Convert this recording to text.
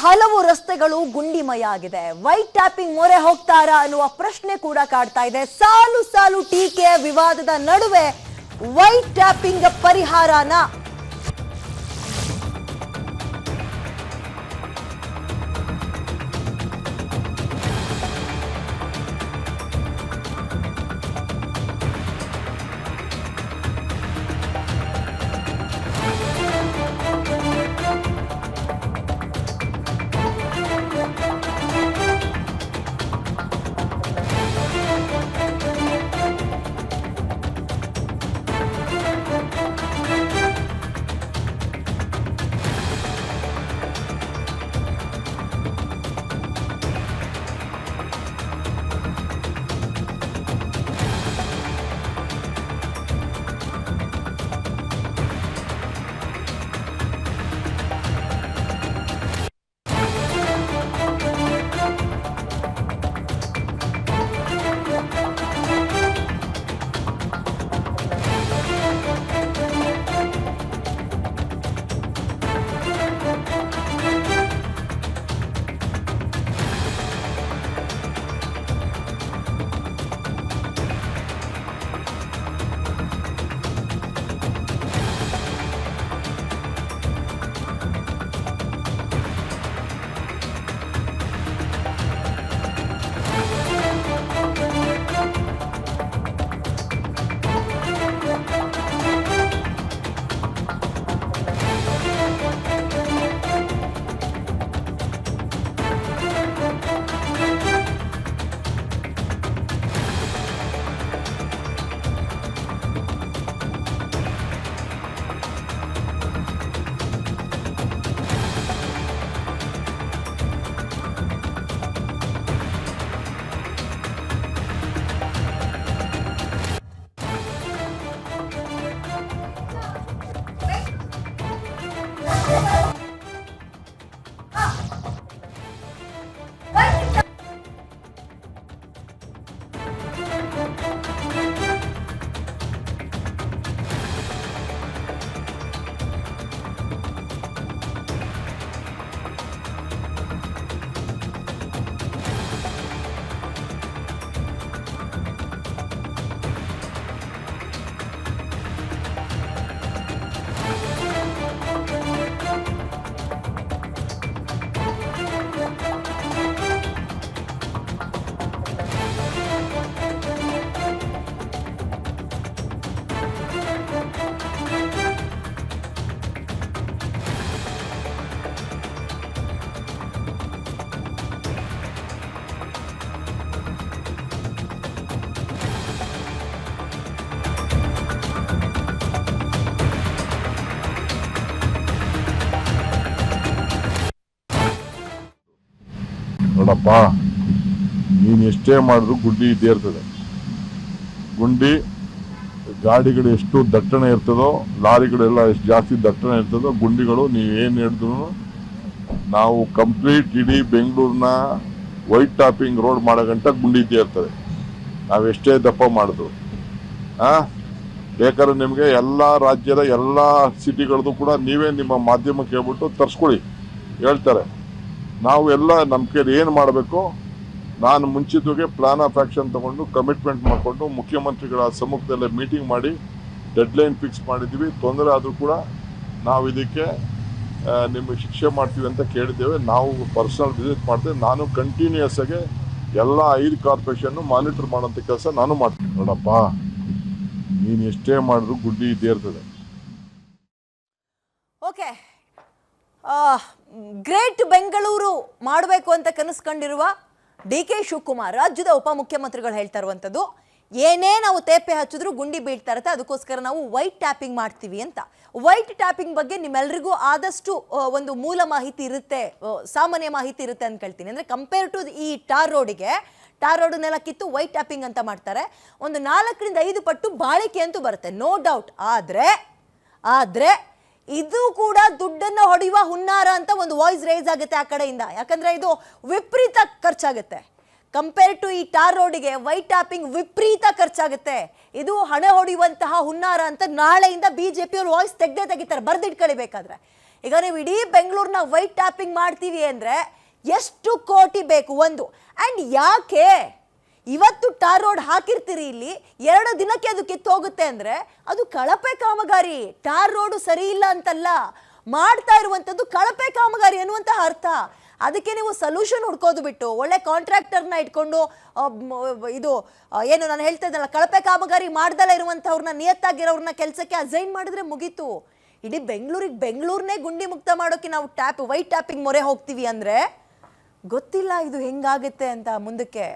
ಹಲವು ರಸ್ತೆಗಳು ಗುಂಡಿಮಯ ಆಗಿದೆ. ವೈಟ್ ಟ್ಯಾಪಿಂಗ್ ಮೊರೆ ಹೋಗ್ತಾರಾ ಅನ್ನುವ ಪ್ರಶ್ನೆ ಕೂಡ ಕಾಡ್ತಾ ಇದೆ. ಸಾಲು ಸಾಲು ಟೀಕೆ ವಿವಾದದ ನಡುವೆ ವೈಟ್ ಟ್ಯಾಪಿಂಗ್ ಪರಿಹಾರನ ನೋಡಪ್ಪ, ನೀನು ಎಷ್ಟೇ ಮಾಡಿದ್ರು ಗುಂಡಿ ಇದ್ದೇ ಇರ್ತದೆ. ಗುಂಡಿ ಗಾಡಿಗಳು ಎಷ್ಟು ದಟ್ಟಣೆ ಇರ್ತದೋ, ಲಾರಿಗಳೆಲ್ಲ ಎಷ್ಟು ಜಾಸ್ತಿ ದಟ್ಟಣೆ ಇರ್ತದೋ, ಗುಂಡಿಗಳು ನೀವೇನು ಹೇಳಿದ್ರು ನಾವು ಕಂಪ್ಲೀಟ್ ಇಡೀ ಬೆಂಗಳೂರಿನ ವೈಟ್ ಟಾಪಿಂಗ್ ರೋಡ್ ಮಾಡೋ ಗಂಟ ಗುಂಡಿ ಇದ್ದೇ ಇರ್ತದೆ. ನಾವೆಷ್ಟೇ ದಪ್ಪ ಮಾಡಿದ್ರು ಬೇಕಾದ್ರೆ ನಿಮಗೆ ಎಲ್ಲ ರಾಜ್ಯದ ಎಲ್ಲ ಸಿಟಿಗಳದ್ದು ಕೂಡ ನೀವೇ ನಿಮ್ಮ ಮಾಧ್ಯಮಕ್ಕೆ ಹೇಳ್ಬಿಟ್ಟು ತರಿಸ್ಕೊಳ್ಳಿ, ಹೇಳ್ತಾರೆ. ನಾವು ಎಲ್ಲ ನಮ್ಮ ಕೈಲಿ ಏನು ಮಾಡಬೇಕು, ನಾನು ಮುಂಚಿತವಾಗಿ ಪ್ಲಾನ್ ಆಫ್ ಆ್ಯಕ್ಷನ್ ತೊಗೊಂಡು ಕಮಿಟ್ಮೆಂಟ್ ಮಾಡಿಕೊಂಡು ಮುಖ್ಯಮಂತ್ರಿಗಳ ಸಮ್ಮುಖದಲ್ಲೇ ಮೀಟಿಂಗ್ ಮಾಡಿ ಡೆಡ್ಲೈನ್ ಫಿಕ್ಸ್ ಮಾಡಿದ್ದೀವಿ. ತೊಂದರೆ ಆದರೂ ಕೂಡ ನಾವು ಇದಕ್ಕೆ ನಿಮಗೆ ಶಿಕ್ಷೆ ಮಾಡ್ತೀವಿ ಅಂತ ಕೇಳಿದ್ದೇವೆ. ನಾವು ಪರ್ಸನಲ್ ವಿಸಿಟ್ ಮಾಡ್ತೇವೆ. ನಾನು ಕಂಟಿನ್ಯೂಯಸ್ ಆಗಿ ಎಲ್ಲ 5 ಕಾರ್ಪೊರೇಷನ್ನು ಮಾನಿಟರ್ ಮಾಡೋಂಥ ಕೆಲಸ ನಾನು ಮಾಡ್ತೀನಿ. ನೋಡಪ್ಪ, ನೀನು ಎಷ್ಟೇ ಮಾಡಿದ್ರು ಗುಂಡಿ ಇದ್ದೇ ಇರ್ತದೆ. ಓಕೆ, ಗ್ರೇಟ್ ಬೆಂಗಳೂರು ಮಾಡಬೇಕು ಅಂತ ಕನಸ್ಕೊಂಡಿರುವ ಡಿ.ಕೆ. ಶಿವಕುಮಾರ್ ರಾಜ್ಯದ ಉಪಮುಖ್ಯಮಂತ್ರಿಗಳು ಹೇಳ್ತಾ ಇರುವಂಥದ್ದು, ಏನೇ ನಾವು ತೇಪೆ ಹಚ್ಚಿದ್ರು ಗುಂಡಿ ಬೀಳ್ತಾ ಇರುತ್ತೆ, ಅದಕ್ಕೋಸ್ಕರ ನಾವು ವೈಟ್ ಟ್ಯಾಪಿಂಗ್ ಮಾಡ್ತೀವಿ ಅಂತ. ವೈಟ್ ಟ್ಯಾಪಿಂಗ್ ಬಗ್ಗೆ ನಿಮ್ಮೆಲ್ರಿಗೂ ಆದಷ್ಟು ಒಂದು ಮೂಲ ಮಾಹಿತಿ ಇರುತ್ತೆ, ಸಾಮಾನ್ಯ ಮಾಹಿತಿ ಇರುತ್ತೆ ಅಂತ ಕೇಳ್ತೀನಿ. ಅಂದರೆ ಕಂಪೇರ್ ಟು ಈ ಟಾರ್ ರೋಡನ್ನೆಲ್ಲ ಕಿತ್ತು ವೈಟ್ ಟ್ಯಾಪಿಂಗ್ ಅಂತ ಮಾಡ್ತಾರೆ. ಒಂದು 4 ರಿಂದ 5 ಪಟ್ಟು ಬಾಳಿಕೆ ಅಂತೂ ಬರುತ್ತೆ, ನೋ ಡೌಟ್. ಆದರೆ ಇದು ಕೂಡ ದುಡ್ಡನ್ನು ಹೊಡೆಯುವ ಹುನ್ನಾರ ಅಂತ ಒಂದು ವಾಯ್ಸ್ ರೇಸ್ ಆಗುತ್ತೆ ಆ ಕಡೆಯಿಂದ. ಯಾಕಂದ್ರೆ ಇದು ವಿಪರೀತ ಖರ್ಚಾಗುತ್ತೆ. ಕಂಪೇರ್ ಟು ಈ ಟಾರ್ ರೋಡಿಗೆ ವೈಟ್ ಟ್ಯಾಪಿಂಗ್ ವಿಪರೀತ ಖರ್ಚಾಗುತ್ತೆ. ಇದು ಹಣ ಹೊಡೆಯುವಂತಹ ಹುನ್ನಾರ ಅಂತ ನಾಳೆಯಿಂದ ಬಿಜೆಪಿ ಅವರು ವಾಯ್ಸ್ ತೆಗೆದೇ ತೆಗಿತಾರೆ, ಬರ್ದಿಟ್ಕೊಳ್ಳಿ ಬೇಕಾದ್ರೆ. ಈಗ ನೀವು ಇಡೀ ಬೆಂಗಳೂರನ್ನ ವೈಟ್ ಟ್ಯಾಪಿಂಗ್ ಮಾಡ್ತೀವಿ ಅಂದರೆ ಎಷ್ಟು ಕೋಟಿ ಬೇಕು ಒಂದು. ಆ್ಯಂಡ್ ಯಾಕೆ ಇವತ್ತು ಟಾರ್ ರೋಡ್ ಹಾಕಿರ್ತೀರಿ ಇಲ್ಲಿ 2 ದಿನಕ್ಕೆ ಅದು ಕಿತ್ತೋಗುತ್ತೆ ಅಂದರೆ ಅದು ಕಳಪೆ ಕಾಮಗಾರಿ. ಟಾರ್ ರೋಡು ಸರಿ ಇಲ್ಲ ಅಂತಲ್ಲ, ಮಾಡ್ತಾ ಇರುವಂಥದ್ದು ಕಳಪೆ ಕಾಮಗಾರಿ ಅನ್ನುವಂತಹ ಅರ್ಥ. ಅದಕ್ಕೆ ನೀವು ಸೊಲ್ಯೂಷನ್ ಹುಡ್ಕೋದು ಬಿಟ್ಟು ಒಳ್ಳೆ ಕಾಂಟ್ರಾಕ್ಟರ್ನ ಇಟ್ಕೊಂಡು ಇದು ಏನು ನಾನು ಹೇಳ್ತಾ ಇದ್ದಲ್ಲ, ಕಳಪೆ ಕಾಮಗಾರಿ ಮಾಡ್ದಲ್ಲ ಇರುವಂಥವ್ರನ್ನ, ನಿಯತ್ತಾಗಿರೋರನ್ನ ಕೆಲಸಕ್ಕೆ ಅಸೈನ್ ಮಾಡಿದ್ರೆ ಮುಗೀತು. ಇಡೀ ಬೆಂಗಳೂರನ್ನೇ ಗುಂಡಿ ಮುಕ್ತ ಮಾಡೋಕೆ ನಾವು ವೈಟ್ ಟ್ಯಾಪಿಂಗ್ ಮೊರೆ ಹೋಗ್ತೀವಿ ಅಂದರೆ ಗೊತ್ತಿಲ್ಲ ಇದು ಹೆಂಗಾಗುತ್ತೆ ಅಂತ ಮುಂದಕ್ಕೆ.